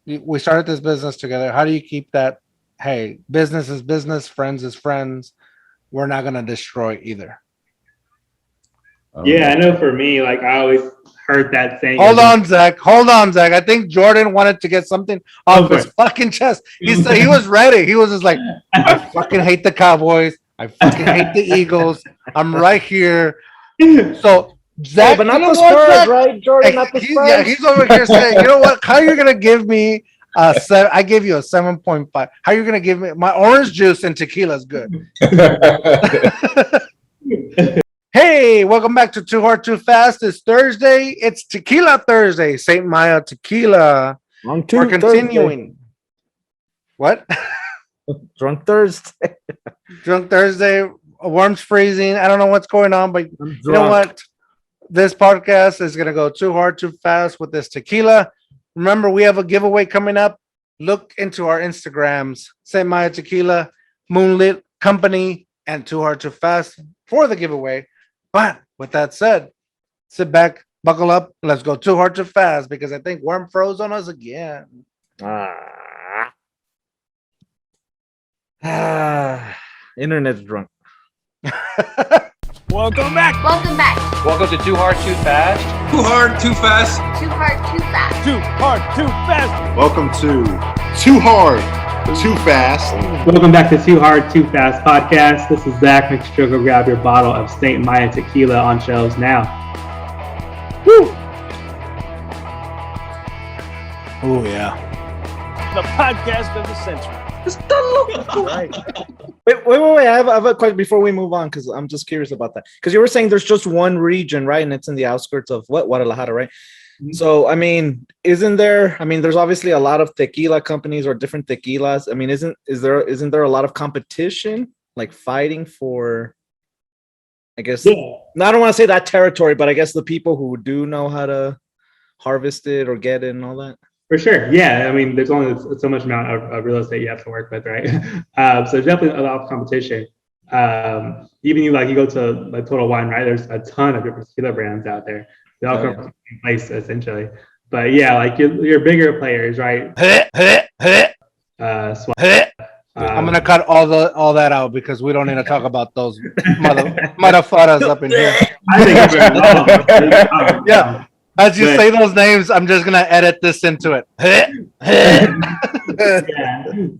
We started this business together. How do you keep that? Hey, business is business, friends is friends. We're not gonna destroy either. Yeah, I know for me, like I always heard that saying Hold as well. on, Zach. Hold on, Zach. I think Jordan wanted to get something Go off for his it. fucking chest. He said he was ready. He was just like, I fucking hate the Cowboys. I fucking hate the Eagles. I'm right here. So Hey, Zach, but you not know the what, Spurs, Zach? right, Jordan? Not the Yeah, Spurs. he's over here saying, you know what? How you're gonna give me a seven? I gave you a 7.5. How you gonna give me my orange juice and tequila is good? Hey, welcome back to Too Hard Too Fast. It's Thursday. It's Tequila Thursday. Saint Maya Tequila. Wrong We're two Thursday. continuing. What? Drunk Thursday. Drunk Thursday. Worm's freezing. I don't know what's going on, but I'm you know drunk. what? This podcast is gonna go too hard, too fast with this tequila. Remember, we have a giveaway coming up. Look into our Instagrams, Saint Maya Tequila, Moonlit Company, and Too Hard Too Fast for the giveaway. But with that said, sit back, buckle up, and let's go too hard, too fast because I think Worm froze on us again. Ah. Ah. Internet's drunk. Welcome back. Welcome back. Welcome to 2Hard2Fast. 2Hard2Fast. 2Hard2Fast. Too hard, too fast. Welcome to 2Hard2Fast. Welcome back to 2Hard2Fast podcast. This is Zack. Make sure to go grab your bottle of Saint Maya Tequila on shelves now. Woo. Oh yeah. The podcast of the century. Right. Wait. I have a question before we move on because I'm just curious about that. Because you were saying there's just one region, right? And it's in the outskirts of Guadalajara, right? Mm-hmm. So, I mean, isn't there? I mean, there's obviously a lot of tequila companies or different tequilas. I mean, isn't there a lot of competition, like fighting for? I guess. Yeah. I don't want to say that territory, but I guess the people who do know how to harvest it or get it and all that. For sure. Yeah. I mean, there's only so much amount of real estate you have to work with, right? So definitely a lot of competition. Even you go to like Total Wine, right? There's a ton of different tequila brands out there. They all come from the same place essentially. But yeah, like your bigger players, right? I'm gonna cut all that out because we don't need to talk about those motherfuckers up in here. I think yeah. As you say those names, I'm just gonna edit this into it. Yeah.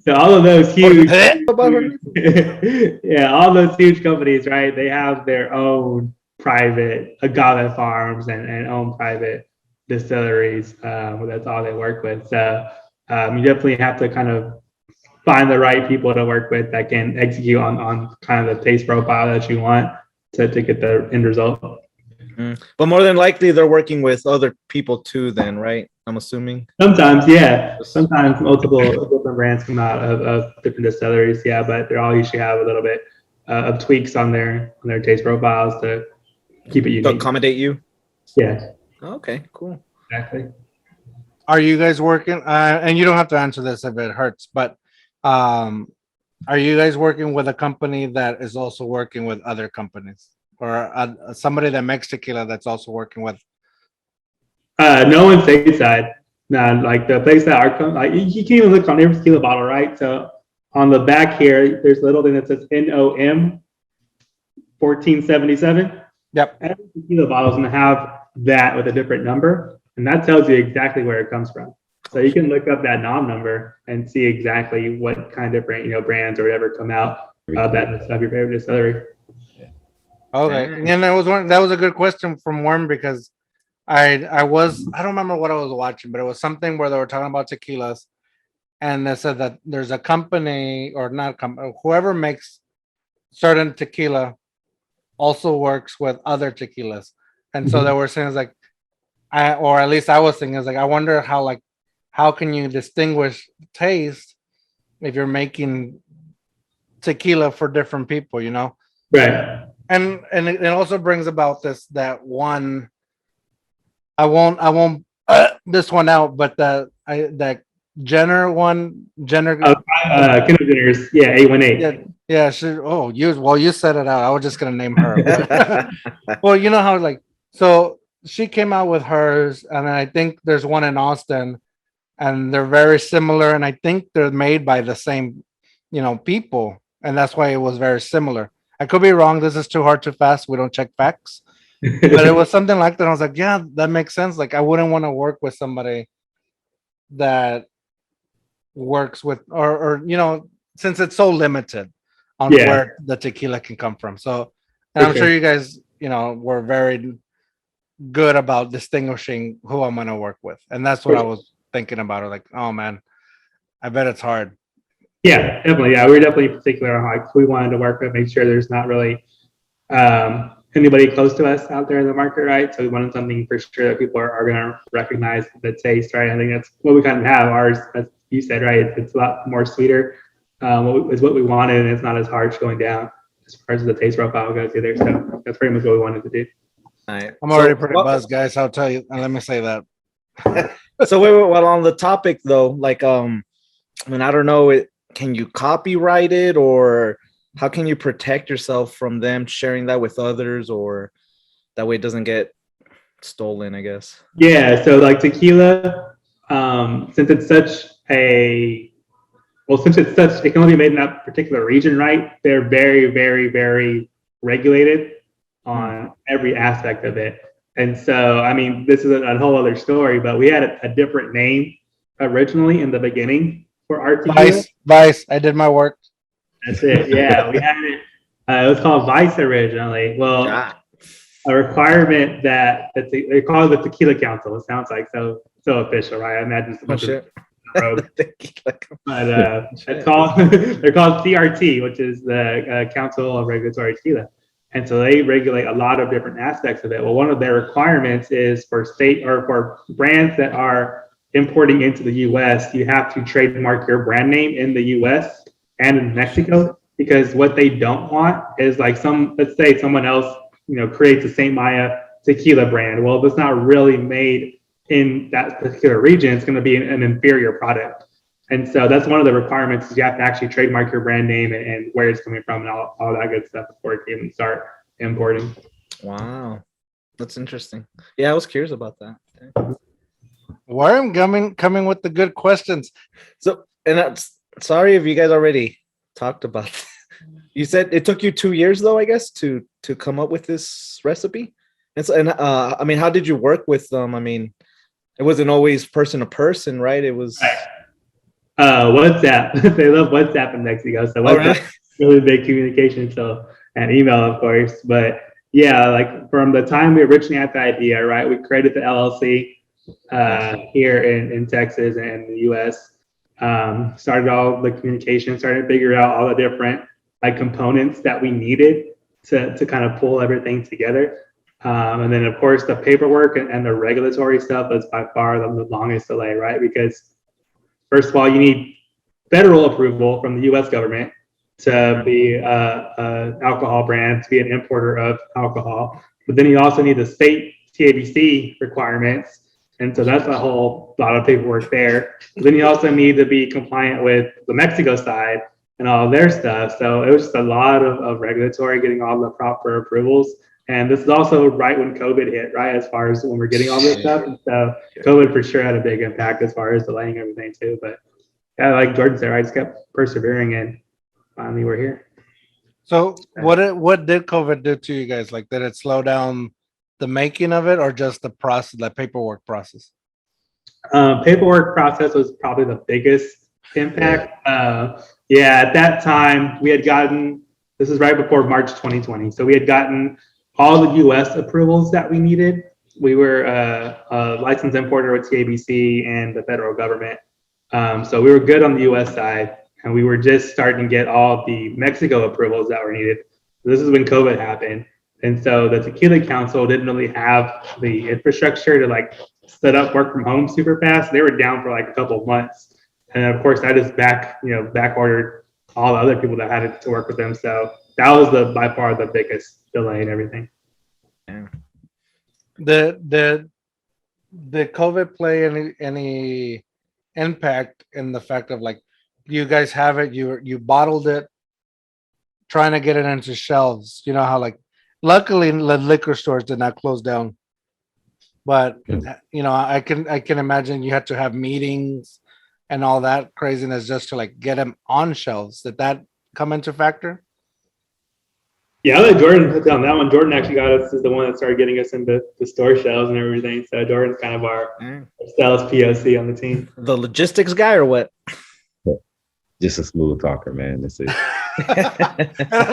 So all of those huge, all those huge companies, right? They have their own private agave farms and own private distilleries. That's all they work with. So you definitely have to kind of find the right people to work with that can execute on kind of the taste profile that you want to get the end result. But more than likely, they're working with other people too. Then, right? I'm assuming. Sometimes, yeah. Sometimes multiple different brands come out of different distilleries, yeah. But they all usually have a little bit of tweaks on their taste profiles to keep it unique. To accommodate you. Yeah. Okay. Cool. Exactly. Are you guys working? And you don't have to answer this if it hurts, but are you guys working with a company that is also working with other companies? Or somebody that makes tequila that's also working with? No one stateside. No, like the place that our like you can even look on every tequila bottle, right? So on the back here, there's a little thing that says NOM 1477. Yep. Every tequila bottle is going to have that with a different number, and that tells you exactly where it comes from. So you can look up that NOM number and see exactly what kind of brands or whatever come out of your favorite distillery. Okay, and that was a good question from Worm because I don't remember what I was watching, but it was something where they were talking about tequilas, and they said that there's a company or not company, whoever makes certain tequila also works with other tequilas, and so they were saying it's like, or at least I was thinking it's like I wonder how can you distinguish taste if you're making tequila for different people, you know? Right. And it also brings about that one. I won't this one out, but that Jenner one, Jenner. Kendall Jenner's, yeah, 818. Yeah. You said it out. I was just gonna name her. Well, you know how so she came out with hers, and I think there's one in Austin, and they're very similar. And I think they're made by the same, people, and that's why it was very similar. I could be wrong. This is too hard too fast. We don't check facts, but it was something like that. I was like, yeah, that makes sense. Like, I wouldn't want to work with somebody that works with, or since it's so limited on Yeah. where the tequila can come from. So, and For I'm sure. sure you guys, were very good about distinguishing who I'm gonna work with, and that's what I was thinking about. Like, oh man, I bet it's hard. Yeah, definitely. Yeah, we're definitely particular on like who we wanted to work with, make sure there's not really anybody close to us out there in the market, right? So we wanted something for sure that people are going to recognize the taste, right? I think that's what we kind of have. Ours, as you said, right? It's a lot more sweeter. Is what we wanted, and it's not as harsh going down as far as the taste profile goes either. So that's pretty much what we wanted to do. All right. I'm already pretty buzzed, guys. I'll tell you. Let me say that. So wait, well, on the topic though, like, I don't know, can you copyright it, or how can you protect yourself from them sharing that with others, or that way it doesn't get stolen, I guess? Yeah, so like tequila, since it's such it can only be made in that particular region, right? They're very, very, very regulated on every aspect of it. And so, I mean, this is a whole other story, but we had a different name originally in the beginning for our tequila. Vice. I did my work. That's it. Yeah, we had it. It was called Vice originally. Well, a requirement that they call it the Tequila Council. It sounds like so official, right? I imagine it's a bunch of rogues. But they're called CRT, which is the Council of Regulatory Tequila. And so they regulate a lot of different aspects of it. Well, one of their requirements is for state or for brands that are importing into the U.S., you have to trademark your brand name in the U.S. and in Mexico, because what they don't want is like let's say someone else, creates a Saint Maya Tequila brand. Well, if it's not really made in that particular region, it's going to be an inferior product. And so that's one of the requirements, is you have to actually trademark your brand name and where it's coming from and all that good stuff before you can even start importing. Wow. That's interesting. Yeah, I was curious about that. Okay. Worm coming with the good questions. So, and sorry if you guys already talked about that. You said it took you 2 years though, I guess, to come up with this recipe. And so, I mean, how did you work with them? I mean, it wasn't always person to person, right? It was WhatsApp. They love WhatsApp in Mexico, so WhatsApp really big communication. So, and email, of course. But yeah, like from the time we originally had the idea, right? We created the LLC here in Texas and the US. Started all the communication, started to figure out all the different like components that we needed to kind of pull everything together. And then of course the paperwork and the regulatory stuff is by far the longest delay, right? Because first of all, you need federal approval from the US government to be an alcohol brand, to be an importer of alcohol. But then you also need the state TABC requirements. And so that's a whole lot of paperwork there. But then you also need to be compliant with the Mexico side and all their stuff. So it was just a lot of regulatory, getting all the proper approvals. And this is also right when COVID hit, right? As far as when we're getting all this stuff. And so COVID for sure had a big impact as far as delaying everything too. But yeah, like Jordan said, I just kept persevering and finally we're here. So what did COVID do to you guys? Like, did it slow down the making of it, or just the process, the paperwork process? Paperwork process was probably the biggest impact. Yeah, at that time we had gotten, this is right before March 2020. So we had gotten all the US approvals that we needed. We were a licensed importer with TABC and the federal government. So we were good on the US side, and we were just starting to get all the Mexico approvals that were needed. This is when COVID happened. And so the Tequila Council didn't really have the infrastructure to like set up work from home super fast. They were down for like a couple of months. And of course I just back ordered all the other people that had to work with them. So that was by far the biggest delay in everything. Yeah. Did COVID play any impact in the fact of like, you guys have it, you bottled it, trying to get it into shelves? You know how like, luckily the liquor stores did not close down. But I can imagine you had to have meetings and all that craziness just to like get them on shelves. Did that come into factor? Yeah, I'll let Jordan put on that one. Jordan actually got us is the one that started getting us into the store shelves and everything. So Jordan's kind of our sales POC on the team. The logistics guy or what? Just a smooth talker, man. That's it. I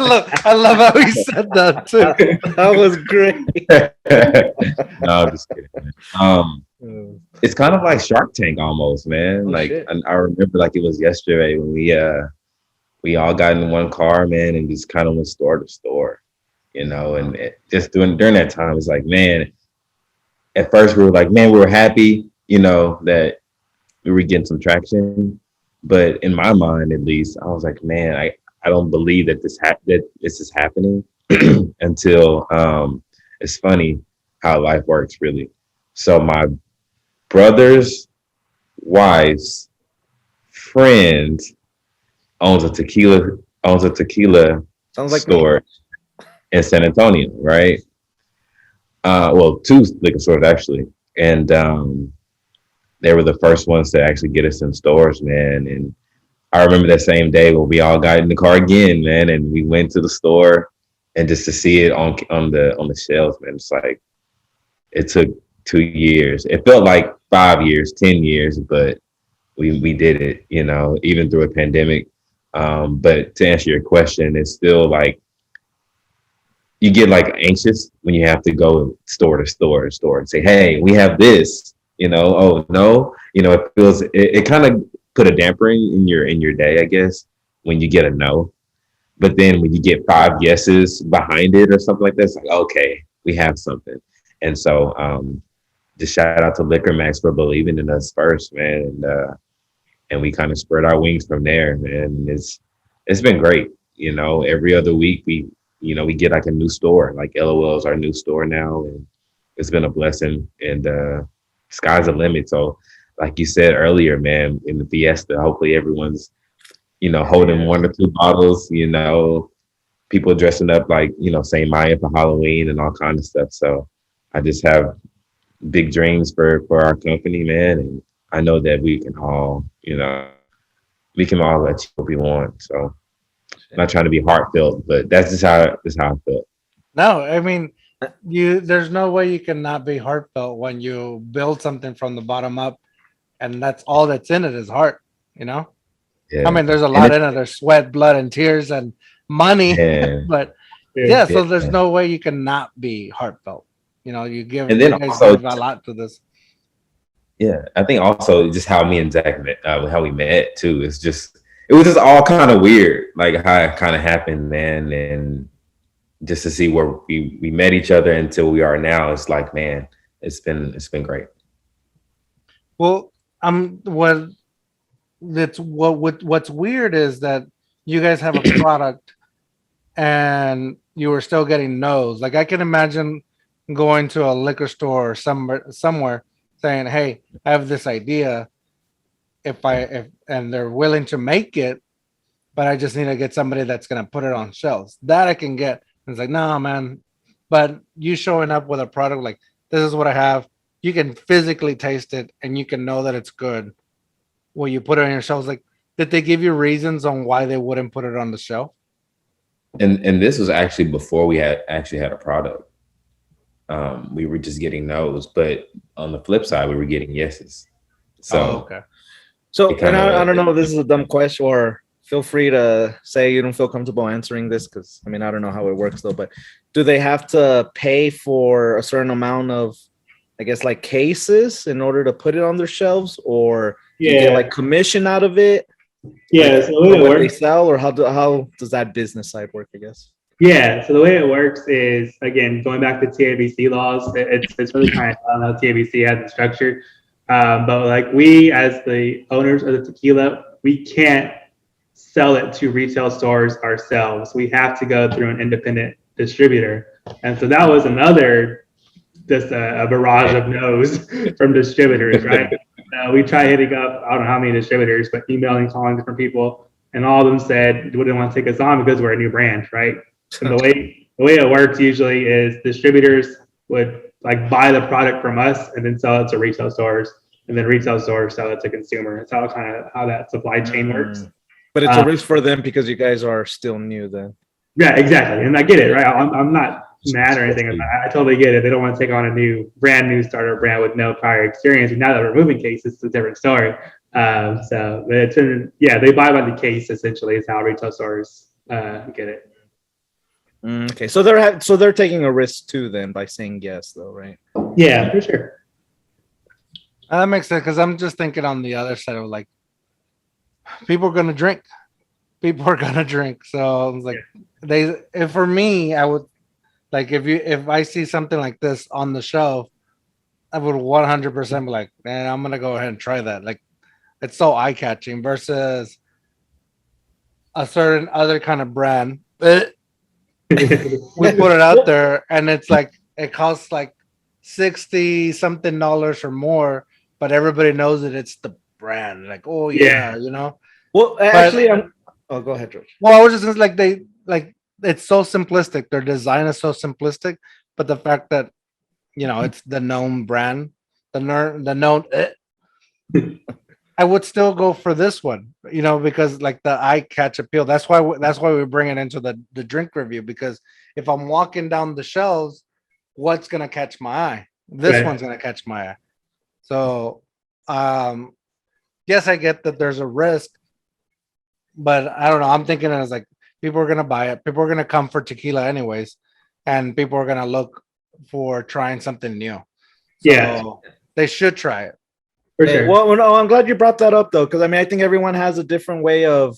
love how he said that too. That was great. No, I'm just kidding, man. It's kind of like Shark Tank almost, man. I remember like it was yesterday when we all got in one car, man, and just kind of went store to store, and just during that time, it's like, man, at first we were like, man, we were happy, that we were getting some traction. But in my mind, at least, I was like, man, I don't believe that this is happening until it's funny how life works, really. So my brother's wife's friend owns a tequila Sounds like store in San Antonio, right? Well, 2 liquor stores actually, and they were the first ones to actually get us in stores, man. And I remember that same day when we all got in the car again, man, and we went to the store, and just to see it on the shelves, man, it's like it took 2 years. It felt like 5 years, 10 years, but we did it, even through a pandemic. But to answer your question, it's still like you get like anxious when you have to go store to store and say, hey, we have this, oh no, it feels it kind of put a dampering in your day, I guess, when you get a no. But then when you get 5 yeses behind it or something like that, it's like, okay, we have something. And so just shout out to Liquor Max for believing in us first, man. And we kind of spread our wings from there, man. It's been great. Every other week we get like a new store, like LOL is our new store now. And it's been a blessing, and sky's the limit. So like you said earlier, man, in the Fiesta, hopefully everyone's, holding 1 or 2 bottles, people dressing up like, Saint Maya for Halloween and all kinds of stuff. So I just have big dreams for our company, man. And I know that we can all achieve what we want. So I'm not trying to be heartfelt, but that's just how I felt. No, I mean, there's no way you can not be heartfelt when you build something from the bottom up, and that's all that's in it is heart, Yeah. I mean, there's a lot in it. There's sweat, blood, and tears and money, but so there's no way you can not be heartfult. You give, and then you guys also, give a lot to this. Yeah, I think also just how me and Zach met, how we met too. It was just all kind of weird, like how it kind of happened, man. And just to see where we met each other until we are now, it's like, man, it's been great. Well, what's weird is that you guys have a product and you were still getting no's. Like I can imagine going to a liquor store or somewhere saying, hey, I have this idea. And they're willing to make it, but I just need to get somebody that's going to put it on shelves. That I can get. And it's like, no, man. But you showing up with a product like, this is what I have. You can physically taste it and you can know that it's good. When you put it on your shelves, like, did they give you reasons on why they wouldn't put it on the shelf? And this was actually before we had a product. We were just getting no's, but on the flip side, we were getting yeses. So okay. So and I don't know if this is a dumb question, or feel free to say you don't feel comfortable answering this, because I mean I don't know how it works though. But do they have to pay for a certain amount of, I guess, like cases in order to put it on their shelves, or you get like commission out of it? Yeah, like, so the way it what works, they sell, or how does that business side work, I guess? Yeah, so the way it works is, again, going back to TABC laws, it's really kind of how TABC has it structured. But like we, as the owners of the tequila, we can't sell it to retail stores ourselves. We have to go through an independent distributor. And so that was another, just a barrage of no's from distributors, right? We tried hitting up, I don't know how many distributors, but emailing, calling different people, and all of them said they wouldn't want to take us on because we're a new brand, right? And the way it works usually is distributors would like buy the product from us and then sell it to retail stores, and then retail stores sell it to consumer. It's all kind of how that supply chain works. But it's a risk for them because you guys are still new then. Yeah, exactly. And I get it, right? I'm not mad or anything. I totally get it. They don't want to take on a brand new starter brand with no prior experience. And now that we're moving cases, it's a different story. So they buy by the case essentially is how retail stores get it. Okay, so they're taking a risk too then by saying yes, though, right? Yeah, for sure. That makes sense because I'm just thinking on the other side of like, people are gonna drink. People are gonna drink. So it's like for me, I would like if I see something like this on the shelf, I would 100% be like, man, I'm gonna go ahead and try that. Like, it's so eye catching versus a certain other kind of brand. We put it out there and it's like it costs like $60 something or more, but everybody knows that it's the brand. Like, oh yeah, you know. Well, actually, go ahead, George. Well, I was just like it's so simplistic. Their design is so simplistic, but the fact that it's the known brand, the known. I would still go for this one, because like the eye catch appeal. That's why we bring it into the drink review, because if I'm walking down the shelves, what's gonna catch my eye? This one's gonna catch my eye. So, yes, I get that there's a risk, but I don't know. I'm thinking as like people are gonna buy it. People are gonna come for tequila anyways, and people are gonna look for trying something new. So they should try it. For sure. Well, no, I'm glad you brought that up though, because I mean, I think everyone has a different way of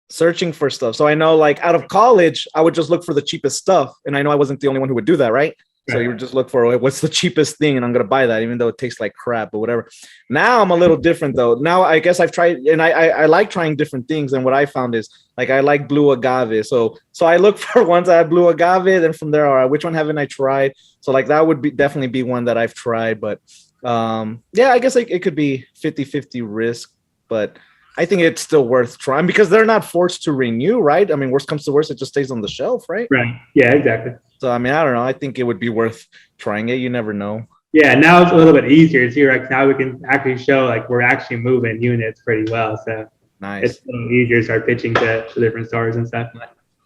searching for stuff. So I know, like out of college, I would just look for the cheapest stuff, and I know I wasn't the only one who would do that, right? So you would just look for what's the cheapest thing, and I'm gonna buy that, even though it tastes like crap or whatever. Now I'm a little different though. Now I guess I've tried, and I like trying different things. And what I found is like I like blue agave. So I look for ones that have blue agave. Then from there, all right, which one haven't I tried? So like that would definitely be one that I've tried, but. I guess it could be 50-50 risk, but I think it's still worth trying because they're not forced to renew, right? I mean, worst comes to worst, it just stays on the shelf, right? Right. Yeah, exactly. So I mean, I don't know. I think it would be worth trying it. You never know. Yeah, now it's a little bit easier too. Right now we can actually show like we're actually moving units pretty well. So nice. It's a little easier to start pitching to different stores and stuff.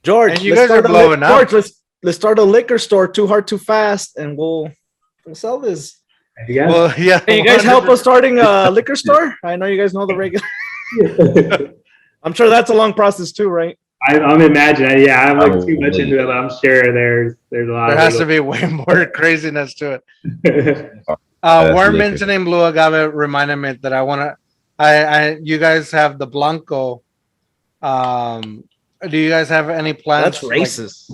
George, and you guys are blowing up. George, let's start a liquor store. 2Hard2Fast, and we'll sell this. Yeah. Well, yeah. Can you guys help us starting a liquor store? I know you guys know the regular. I'm sure that's a long process too, right? I'm imagining. Yeah, I'm like too much into it, but I'm sure there's a lot. There has to be way more craziness to it. Worm mentioning blue agave reminded me that I want to. You guys have the Blanco. Do you guys have any plans? That's racist.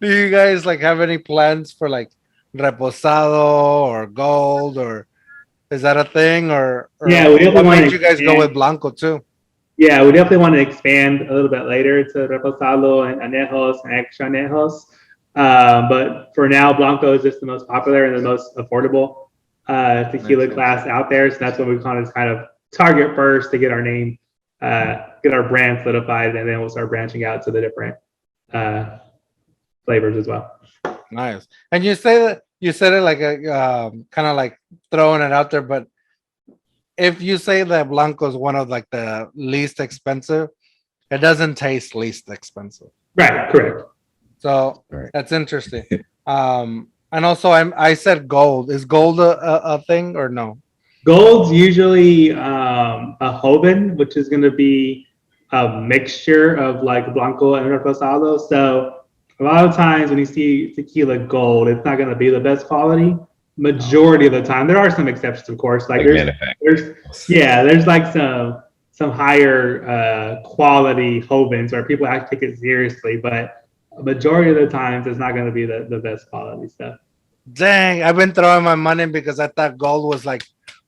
Do you guys like have any plans for like reposado or gold, or is that a thing, or yeah, we definitely what made you guys go with Blanco too? Yeah, we definitely want to expand a little bit later to reposado and anejos and extra anejos, but for now Blanco is just the most popular and the most affordable tequila class out there, so that's what we kind of target first to get our name, get our brand solidified, and then we'll start branching out to the different flavors as well. Nice. And you said it like a kind of like throwing it out there, but if you say that Blanco is one of like the least expensive, it doesn't taste least expensive. Right. Correct. So that's interesting. And also I said gold. Is gold a thing or no? Gold's usually a Joven, which is going to be a mixture of like Blanco and Reposado. So a lot of times when you see tequila gold, it's not going to be the best quality. Majority of the time, there are some exceptions, of course. Like there's like some higher quality Jovens where people actually take it seriously, but a majority of the times it's not going to be the best quality stuff. Dang, I've been throwing my money because I thought gold was like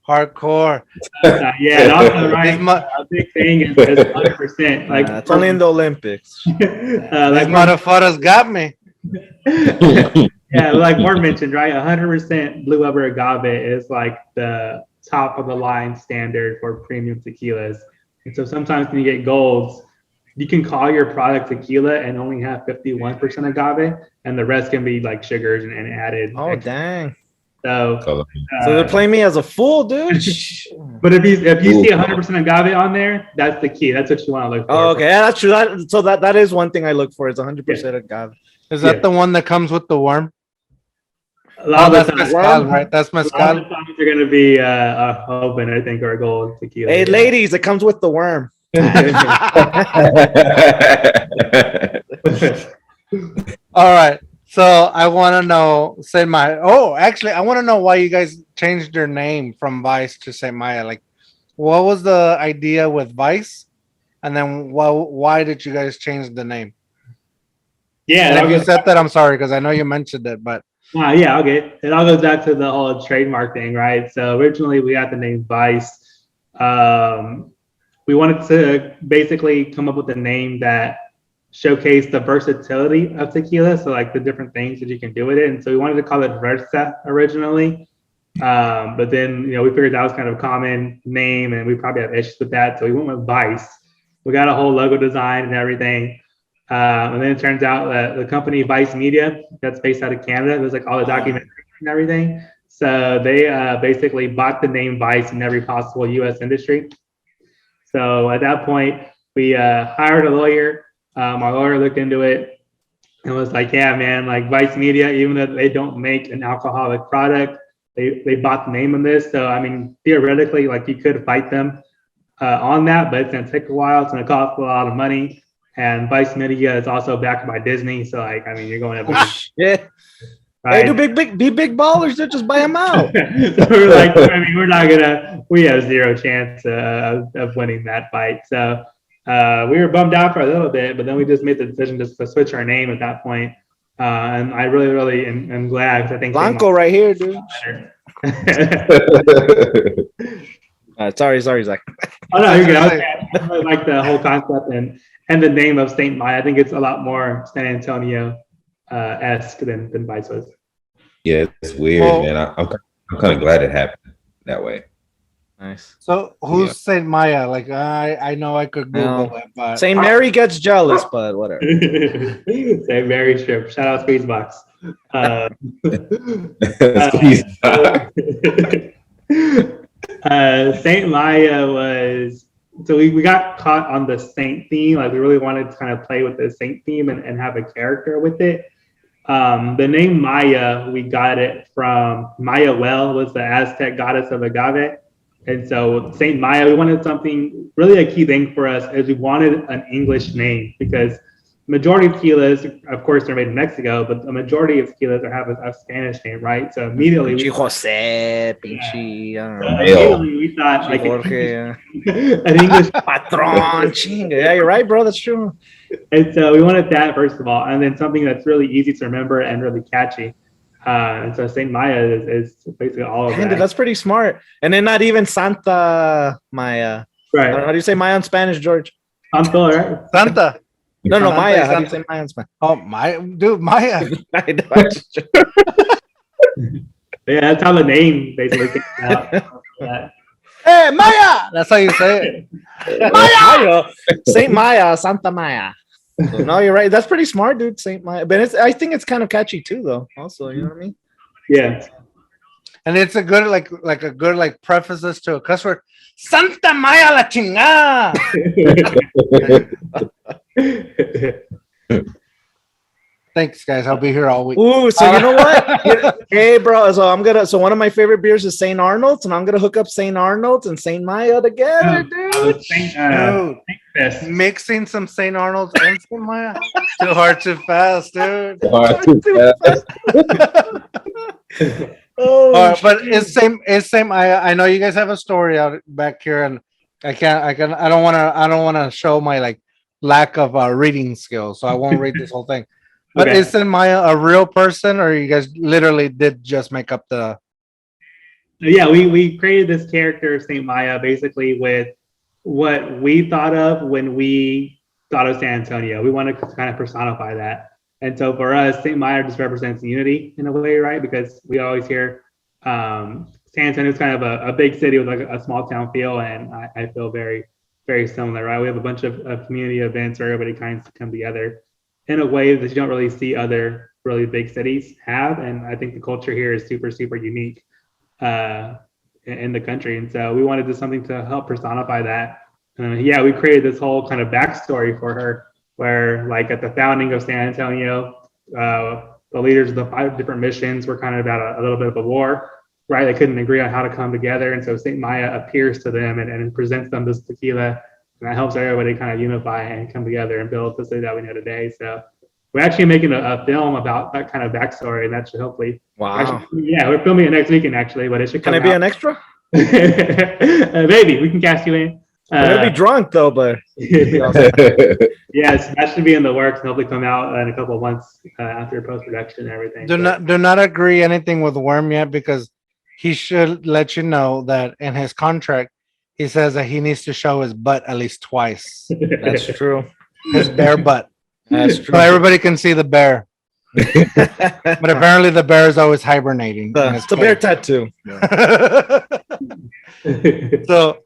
hardcore. Yeah, and also, right. A big thing is 100%. Like it's only in the Olympics. Like motherfuckers got me. Yeah, like Mark mentioned, right? 100% blue rubber agave is like the top of the line standard for premium tequilas. And so sometimes when you get golds, you can call your product tequila and only have 51% agave, and the rest can be like sugars and added. Oh dang! So, So, So they're playing me as a fool, dude. but if you see 100% agave on there, that's the key. That's what you want to look for. Oh, okay, yeah, that's true. That is one thing I look for. Is 100% agave. Is that Yeah. the one that comes with the worm? A lot of that's the times, mezcal, right? That's a lot of mezcal. the times they're going to be a open, I think, or a gold tequila. Hey, ladies, it comes with the worm. All right. So I want to know Saint Maya. Oh, actually, I want to know why you guys changed your name from Vice to Saint Maya. Like, what was the idea with Vice? And then why did you guys change the name? Yeah, And if you said that, I'm sorry, because I know you mentioned it, but yeah, okay. It all goes back to the whole trademark thing, right? So originally we got the name Vice. We wanted to basically come up with a name that showcased the versatility of tequila, so like the different things that you can do with it. And so we wanted to call it Versa originally, but then we figured that was kind of a common name, and we probably have issues with that, so we went with Vice. We got a whole logo design and everything. And then it turns out that the company Vice Media, that's based out of Canada, there's like all the documentaries and everything. So they basically bought the name Vice in every possible US industry. So at that point, we hired a lawyer. Our lawyer looked into it and was like, yeah, man, like Vice Media, even though they don't make an alcoholic product, they bought the name of this. So, I mean, theoretically, like you could fight them on that, but it's going to take a while. It's going to cost a lot of money. And Vice Media is also backed by Disney, so like I mean, you're going to yeah. Right? Hey, be big ballers. They're just buy them out. So we're like, I mean, we have zero chance of winning that fight. So we were bummed out for a little bit, but then we just made the decision just to switch our name at that point. And I really am glad because I think Blanco right here, dude. Sorry, Zach. Oh no, you're good. I really like the whole concept and the name of Saint Maya. I think it's a lot more San Antonio esque than Vice was. Yeah, it's weird, man. I'm kind of glad it happened that way. Nice. So who's Saint Maya? Like I know I could Google it, but Saint Mary gets jealous, but whatever. Saint Mary strip. Shout out Squeezebox. Saint Maya was. So we got caught on the saint theme. Like we really wanted to kind of play with the saint theme and have a character with it. The name Maya, we got it from Maya Well, was the Aztec goddess of agave. And so Saint Maya, we wanted something, really a key thing for us is we wanted an English name because majority of tequilas, of course, they're made in Mexico, but the majority of tequilas have a Spanish name, right? So immediately we thought like Jorge, an English patron. Yeah, you're right, bro. That's true. And so we wanted that first of all, and then something that's really easy to remember and really catchy. And so Saint Maya is basically all of that. Dude, that's pretty smart. And then not even Santa Maya. Right. How do you say Maya in Spanish, George? Santo, right? Santa. No, Santa Maya. is How do you Santa. say Maya in Spanish? Oh, Maya, dude, Maya. Yeah, that's how the name basically came out. Hey, Maya. That's how you say it. Maya. Saint Maya, Santa Maya. So, no, you're right. That's pretty smart, dude. Saint Maya, but I think it's kind of catchy too, though. Also, you know what I mean? Yeah. And it's a good like prefaces to a cuss word. Santa Maya la chingada. Thanks, guys. I'll be here all week. Ooh, so you know what? Hey, bro. So one of my favorite beers is St. Arnold's, and I'm gonna hook up St. Arnold's and St. Maya together, dude. Dude, mixing some St. Arnold's and Saint Maya. Too hard, too fast, dude. Oh, but it's same. I know you guys have a story out back here, and I don't want to show my like lack of reading skills, so I won't read this whole thing. But Okay. is Saint Maya a real person, or you guys literally did just make up the? Yeah, we created this character of Saint Maya basically with what we thought of when we thought of San Antonio. We wanted to kind of personify that. And so for us, Saint Maya just represents unity in a way, right? Because we always hear San Antonio is kind of a big city with like a small town feel, and I feel very very similar, right? We have a bunch of community events where everybody kind of come together in a way that you don't really see other really big cities have. And I think the culture here is super, super unique in the country. And so we wanted to do something to help personify that. Yeah, we created this whole kind of backstory for her where like at the founding of San Antonio, the leaders of the 5 different missions were kind of at a little bit of a war, right? They couldn't agree on how to come together. And so Saint Maya appears to them and presents them this tequila. And that helps everybody kind of unify and come together and build the city that we know today. So we're actually making a film about that kind of backstory, and that should hopefully. Wow. Actually, yeah, we're filming it next weekend actually, but it should come Can I be out. an extra? Maybe we can cast you in. I'm gonna be drunk though, but Yes, that should be in the works and hopefully come out in a couple of months after post-production and everything. Do not agree anything with Worm yet, because he should let you know that in his contract he says that he needs to show his butt at least twice. that's true. His bare butt. That's So true. everybody can see the bear. But apparently the bear is always hibernating. in his It's a bear cave. tattoo. So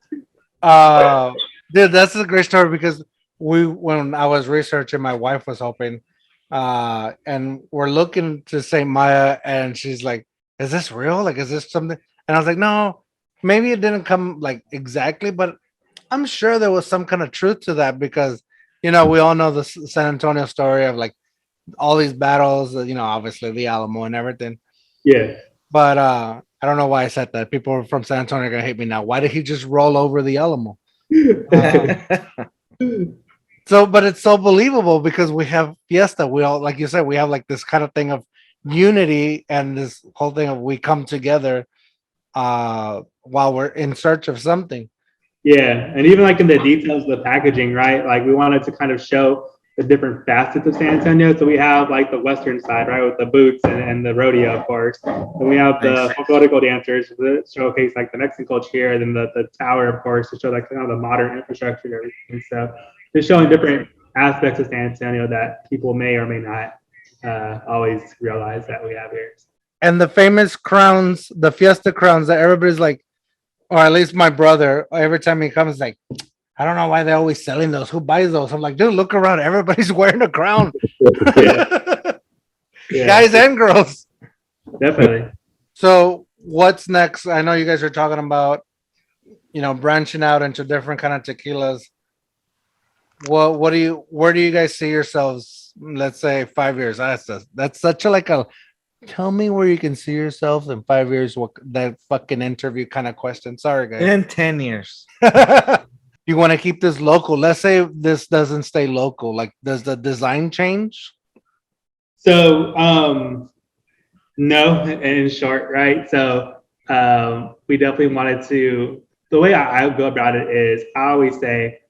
dude, that's a great story, because when I was researching, my wife was helping, and we're looking to Saint Maya, and she's like, is this real? Like, is this something? And I was like, no, maybe it didn't come like exactly, but I'm sure there was some kind of truth to that, because we all know the San Antonio story of like all these battles, obviously the Alamo and everything. Yeah. But I don't know why I said that. People from San Antonio are gonna hate me now. Why did he just roll over the Alamo? But it's so believable, because we have fiesta. We all, like you said, we have like this kind of thing of unity, and this whole thing of we come together while we're in search of something. Yeah, and even like in the details of the packaging, right? Like we wanted to kind of show the different facets of San Antonio. So we have like the western side, right, with the boots and the rodeo, of course. And we have the folklorical dancers that showcase like the Mexican culture here, and then the tower, of course, to show like kind of the modern infrastructure and everything. So just showing different aspects of San Antonio that people may or may not always realize that we have here. And the famous crowns, the fiesta crowns that everybody's like, or at least my brother, every time he comes, like, I don't know why they're always selling those. Who buys those? I'm like, dude, look around. Everybody's wearing a crown. Yeah, Guys and girls. definitely. So what's next? I know you guys are talking about, branching out into different kind of tequilas. Where do you guys see yourselves, let's say 5 years? That's such a tell me where you can see yourselves in 5 years. What that fucking interview kind of question. Sorry, guys. In 10 years. You want to keep this local? Let's say this doesn't stay local. Like, does the design change? So, no, in short, right? So, we definitely wanted to, the way I go about it is I always say,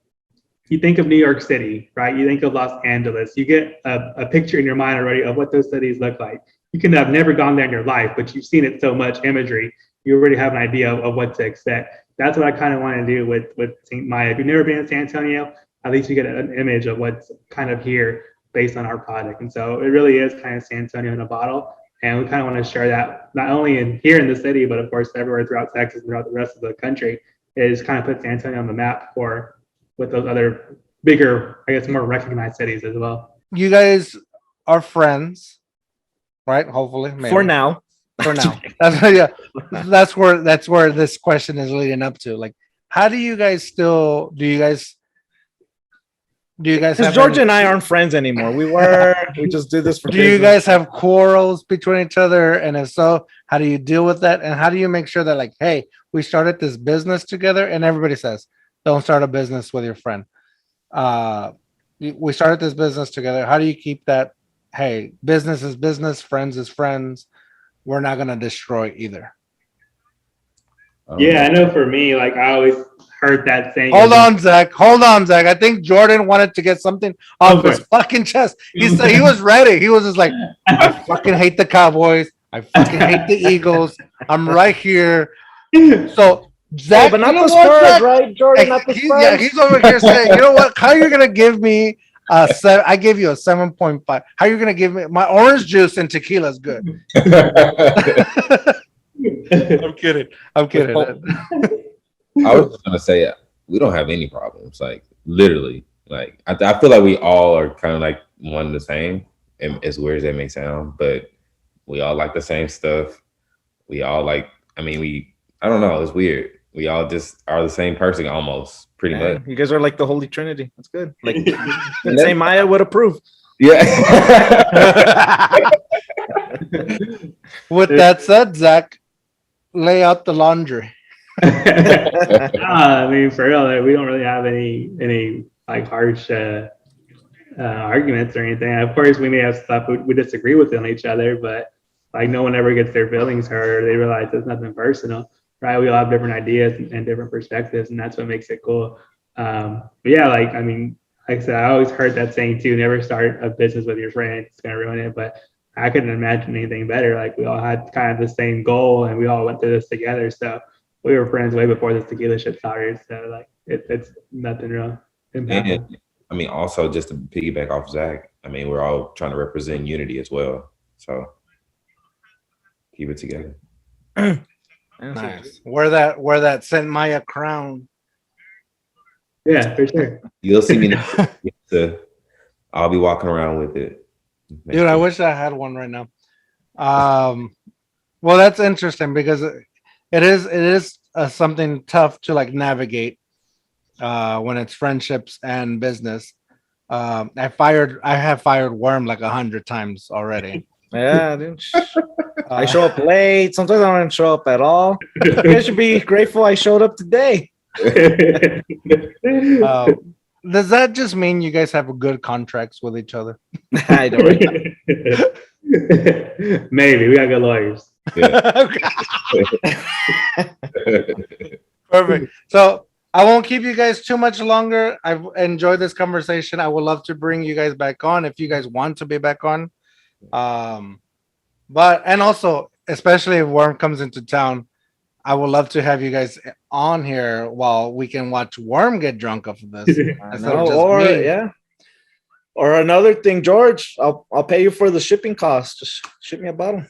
you think of New York City, right? You think of Los Angeles. You get a picture in your mind already of what those cities look like. You can have never gone there in your life, but you've seen it so much imagery. You already have an idea of what to expect. That's what I kind of want to do with Saint Maya. If you've never been to San Antonio, at least you get an image of what's kind of here based on our product. And so it really is kind of San Antonio in a bottle. And we kind of want to share that not only here in the city, but of course everywhere throughout Texas and throughout the rest of the country, is kind of put San Antonio on the map with those other bigger, I guess, more recognized cities as well. You guys are friends, right? Hopefully, maybe. For now. For now. That's where this question is leading up to. Like, how do you guys still? Do you guys Because have George any- and I aren't friends anymore. We just do this for Do you business. guys have quarrels between each other? And if so, how do you deal with that? And how do you make sure that, like, hey, we started this business together? And everybody says, don't start a business with your friend. We started this business together. How do you keep that? Hey, business is business, friends is friends. We're not gonna destroy either. Yeah, I know for me, like I always heard that saying. Hold on, Zach. I think Jordan wanted to get something off his fucking chest. He was ready. He was just like, I fucking hate the Cowboys. I fucking hate the Eagles. I'm right here. So Zach, but not you know the what, Spurs, Zach? right, Jordan? Not the Spurs. Yeah, he's over here saying, you know what? How are you gonna give me I gave you a 7.5. How are you gonna give me my orange juice and tequila is good? I'm kidding. I was just gonna say, we don't have any problems. Like literally, like I feel like we all are kind of like one and the same. And as weird as that may sound, but we all like the same stuff. We all like. I mean, I don't know. It's weird. We all just are the same person almost, pretty much. You guys are like the Holy Trinity. That's good. Like Saint Maya would approve. Yeah. With that said, Zach, lay out the laundry. I mean, for real, like, we don't really have any like harsh arguments or anything. Of course, we may have stuff we disagree with on each other, but like no one ever gets their feelings hurt. Or they realize it's nothing personal, right? We all have different ideas and different perspectives, and that's what makes it cool. But yeah, like I mean, like I said, I always heard that saying too: never start a business with your friends; it's gonna ruin it. But I couldn't imagine anything better. Like we all had kind of the same goal, and we all went through this together. So we were friends way before this tequila shit started. So like it's nothing real impactful. And I mean, also just to piggyback off Zach, I mean, we're all trying to represent unity as well. So keep it together. Nice. Wear that Saint Maya crown. Yeah, for sure. You'll see me. I'll be walking around with it. Dude, I wish I had one right now. Well, that's interesting because it is something tough to like navigate when it's friendships and business. I have fired Worm like 100 times already. Yeah, dude. I show up late. Sometimes I don't show up at all. You guys should be grateful I showed up today. Does that just mean you guys have good contracts with each other? I don't. Maybe we got good lawyers. Yeah. Perfect. So I won't keep you guys too much longer. I've enjoyed this conversation. I would love to bring you guys back on if you guys want to be back on. But and also, especially if Worm comes into town, I would love to have you guys on here while we can watch Worm get drunk off of this. Instead of just me. Yeah. Or another thing, George, I'll pay you for the shipping costs. Just ship me a bottle.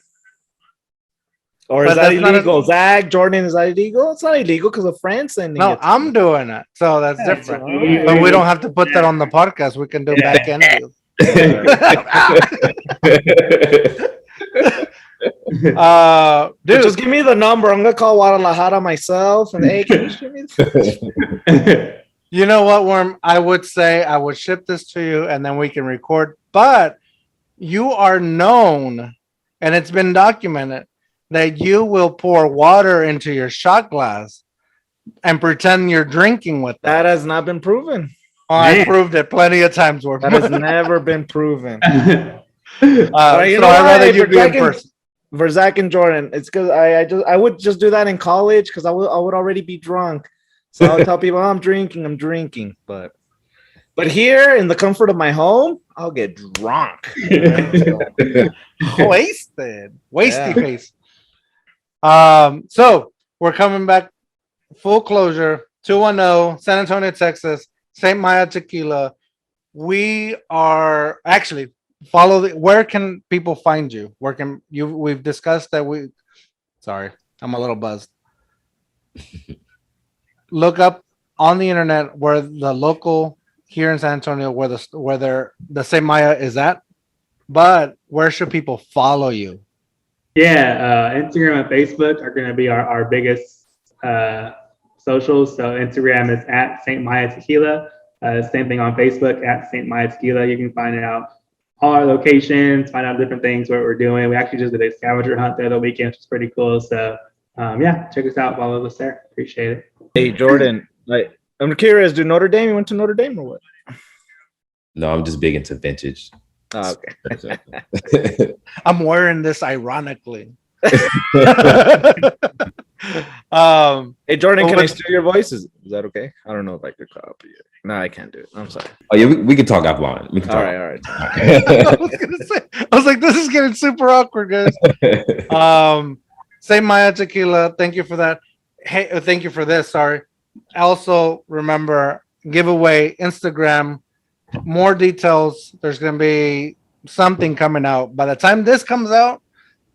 Or is that illegal? Zach, Jordan, is that illegal? It's not illegal because of France sending it. No, I'm doing it. So that's different. But we don't have to put that on the podcast. We can do back end deals. Dude, just give me the number. I'm gonna call Guadalajara myself and hey, can you ship me this? You know what, Worm? I would say I would ship this to you and then we can record. But you are known, and it's been documented, that you will pour water into your shot glass and pretend you're drinking with it. That has not been proven. Oh, I proved it plenty of times, Worm. That has never been proven. So I'd rather you be in person. For Zach and Jordan, it's because I would just do that in college because I would already be drunk. So I would tell people, I'm drinking. But here in the comfort of my home, I'll get drunk. Wasted face. So we're coming back full closure, 210 San Antonio, Texas, Saint Maya Tequila. We are actually where can people find you? Where can you? We've discussed that sorry, I'm a little buzzed. Look up on the internet where the local here in San Antonio, where the Saint Maya is at. But where should people follow you? Yeah, Instagram and Facebook are going to be our biggest socials. So Instagram is at Saint Maya Tequila. Same thing on Facebook at Saint Maya Tequila. You can find out all our locations, find out different things, what we're doing. We actually just did a scavenger hunt the other weekend, which is pretty cool. So yeah, check us out. Follow us there. Appreciate it. Hey, Jordan, I'm curious. Do Notre Dame? You went to Notre Dame or what? No, I'm just big into vintage. Oh, okay. I'm wearing this ironically. Hey, Jordan, can I steal your voice? Is that okay? I don't know if I could copy it. No, I can't do it. I'm sorry. Oh yeah, we can talk offline. We can talk. All right. I was like, this is getting super awkward, guys. Saint Maya Tequila, thank you for that. Hey, thank you for this. Sorry. Also, remember, giveaway, Instagram, more details. There's going to be something coming out. By the time this comes out,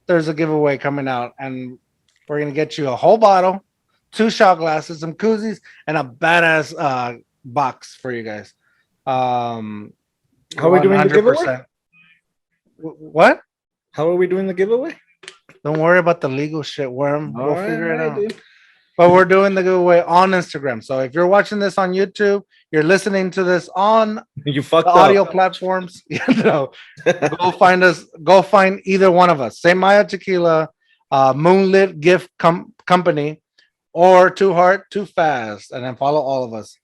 there's a giveaway coming out, and we're going to get you a whole bottle 2 shot glasses, some koozies, and a badass box for you guys. How are we doing the giveaway? What? How are we doing the giveaway? Don't worry about the legal shit, Worm. We'll All figure it right, out. dude. But we're doing the giveaway on Instagram. So if you're watching this on YouTube, you're listening to this on You fucked the up. audio platforms. Go find us. Go find either one of us. Saint Maya Tequila, Moonlit Gift Company, or 2Hard2Fast, and then follow all of us.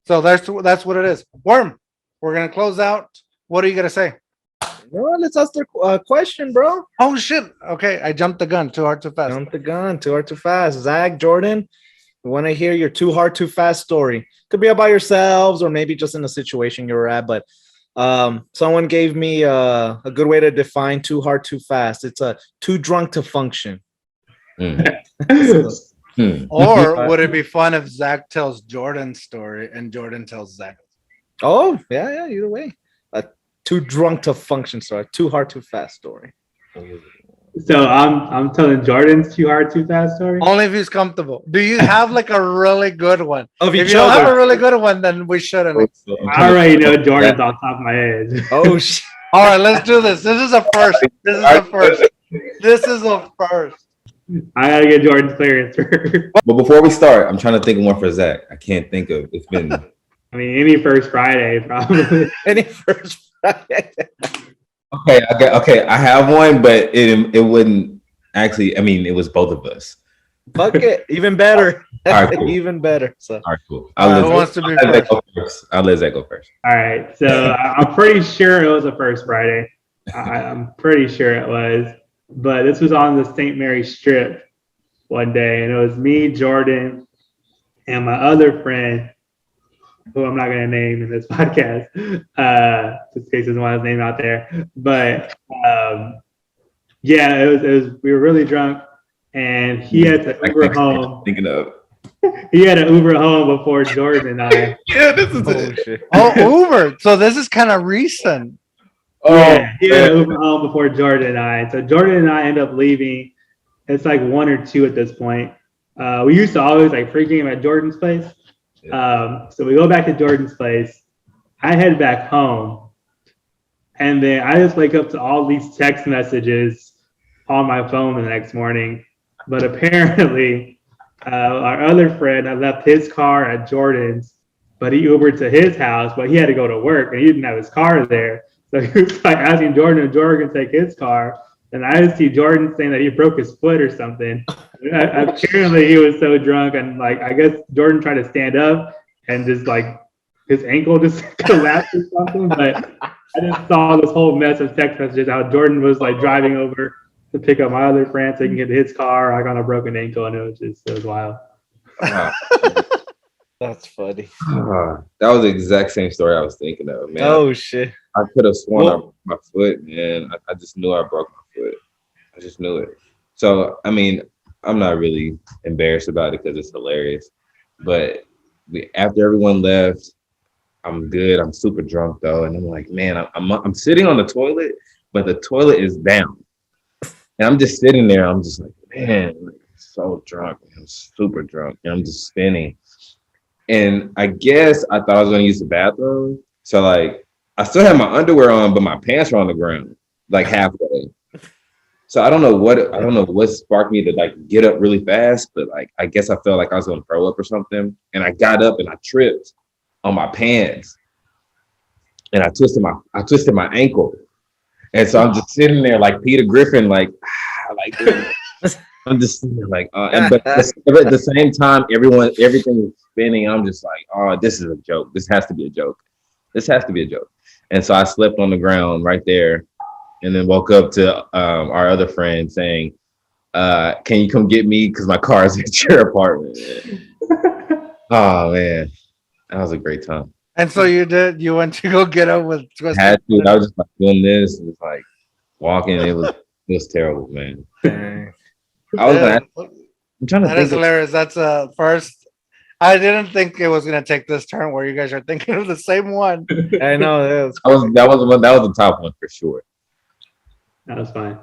So that's what it is. Worm, we're gonna close out. What are you gonna say? Well, let's ask their question, bro. Oh shit! Okay, I jumped the gun. 2Hard2Fast. Jump the gun. Too hard, too fast. Zach, Jordan, we want to hear your too hard, too fast story. Could be about yourselves or maybe just in a situation you were at. But someone gave me a good way to define too hard, too fast. It's too drunk to function. Or would it be fun if Zach tells Jordan's story and Jordan tells Zach? Oh, yeah. Either way. Too drunk to function story. Too hard, too fast story. So I'm telling Jordan's too hard, too fast story. Only if he's comfortable. Do you have like a really good one? Of If each you don't have a other. really good one, then we shouldn't. I already know Jordan's on top of my head. Oh, shit. All right, let's do this. This is a first. This is a first. I gotta get Jordan's clearance first. But before we start, I'm trying to think of one for Zach. I can't think of. It's been. I mean, any first Friday, probably. Any first Friday. Okay. I have one, but it wouldn't actually. I mean, it was both of us. Fuck it. Even better. All right, cool. Even better. So All right, cool. Who wants to be first? I'll let Zach go first. All right. So I'm pretty sure it was a first Friday. I'm pretty sure it was. But this was on the St. Mary Strip one day. And it was me, Jordan, and my other friend, who I'm not going to name in this podcast, just in case there's one name out there. But yeah, it was. We were really drunk, and he had to Uber home. Thinking of. He had to Uber home before Jordan and I. Yeah, this is oh, shit. Oh, Uber. So this is kind of recent. Yeah, he had to Uber home before Jordan and I. So Jordan and I end up leaving. It's like 1 or 2 at this point. We used to always like free game at Jordan's place. So we go back to Jordan's place. I head back home, and then I just wake up to all these text messages on my phone the next morning. But apparently, our other friend had left his car at Jordan's, but he Ubered to his house, but he had to go to work and he didn't have his car there. So he was like asking Jordan if Jordan could take his car. And I just see Jordan saying that he broke his foot or something. Apparently, he was so drunk, and like I guess Jordan tried to stand up, and just like his ankle just collapsed or something. But I just saw this whole mess of text messages how Jordan was like driving over to pick up my other friend so he can get to his car. I got a broken ankle, and it was wild. That's funny. That was the exact same story I was thinking of, man. Oh, shit. I could have sworn I broke my foot, man. I just knew I broke my foot. I just knew it. So, I mean, I'm not really embarrassed about it because it's hilarious. But after everyone left, I'm good. I'm super drunk though, and I'm like, man, I'm sitting on the toilet, but the toilet is down, and I'm just sitting there. I'm just like, man, like, so drunk. I'm super drunk, and I'm just spinning. And I guess I thought I was gonna use the bathroom, so like I still had my underwear on, but my pants were on the ground, like halfway. So I don't know what sparked me to like get up really fast, but like I guess I felt like I was gonna throw up or something. And I got up and I tripped on my pants. And I twisted my ankle. And so I'm just sitting there like Peter Griffin, like I'm just sitting there like but at the same time, everything is spinning. I'm just like, oh, this is a joke. This has to be a joke. And so I slept on the ground right there. And then woke up to our other friend saying, can you come get me? Because my car is at your apartment. Oh, man. That was a great time. And so you went to go get up with Twisted. I was just like doing this. It was like walking. It was terrible, man. I'm trying to think. That is hilarious. That's first. I didn't think it was gonna take this turn where you guys are thinking of the same one. I know. That was the top one for sure. That was fine.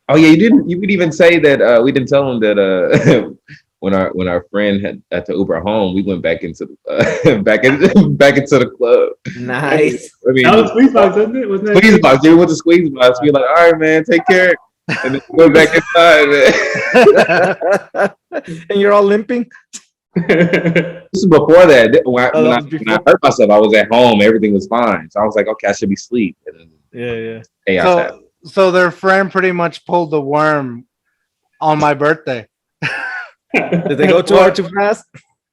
Oh yeah, you didn't. You could even say that we didn't tell him that when our friend had to Uber home, we went back into the back into the club. Nice. I mean, That was Squeeze Box, wasn't it? Wasn't that Squeeze Box. We went to Squeeze Box. We were like, all right, man, take care. And then we went back inside, man. And you're all limping. This is before that. When I hurt myself, I was at home. Everything was fine. So I was like, okay, I should be asleep. And then Yeah. chaos happened. So their friend pretty much pulled the worm on my birthday. Did they go too hard too fast?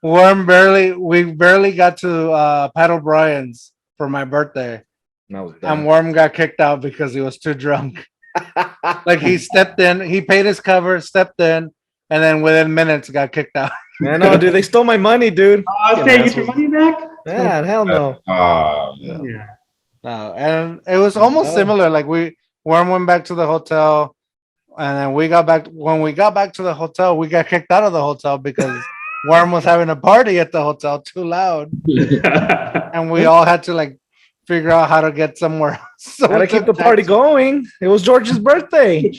We barely got to Paddle Brian's for my birthday. No. And Worm got kicked out because he was too drunk. Like he stepped in, he paid his cover, stepped in, and then within minutes got kicked out. Man, no, dude, they stole my money, dude. Oh, okay, get your money back? Man, hell no. Yeah. No, and it was almost similar. Like Worm went back to the hotel, and then we got back. When we got back to the hotel, we got kicked out of the hotel because Worm was having a party at the hotel too loud, and we all had to like figure out how to get somewhere. So Gotta keep the party going. It was George's birthday.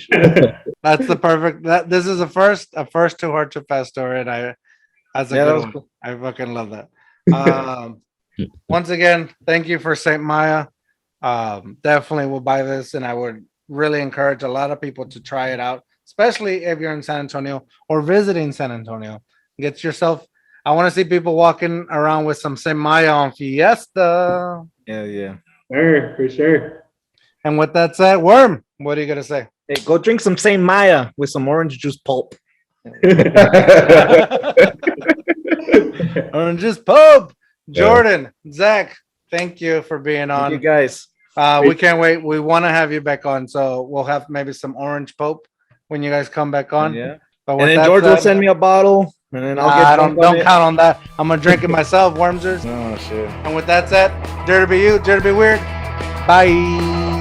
That's the perfect. This is a first 2Hard2Fast story, and that's a good one. Cool. I fucking love that. Once again, thank you for Saint Maya. Definitely will buy this, and I would really encourage a lot of people to try it out, especially if you're in San Antonio or visiting San Antonio. Get yourself. I want to see people walking around with some Saint Maya on Fiesta. Yeah. Sure, for sure. And with that said, Worm, what are you gonna say? Hey, go drink some Saint Maya with some orange juice pulp. Oranges Pulp. Jordan, Zack, thank you for being on. You guys. We can't wait. We want to have you back on, so we'll have maybe some orange Pope when you guys come back on. Yeah. But And then George will send me a bottle, and then I'll get. I don't count on that. I'm gonna drink it myself, Wormsers. Oh shit. And with that said, dare to be you, dare to be weird. Bye.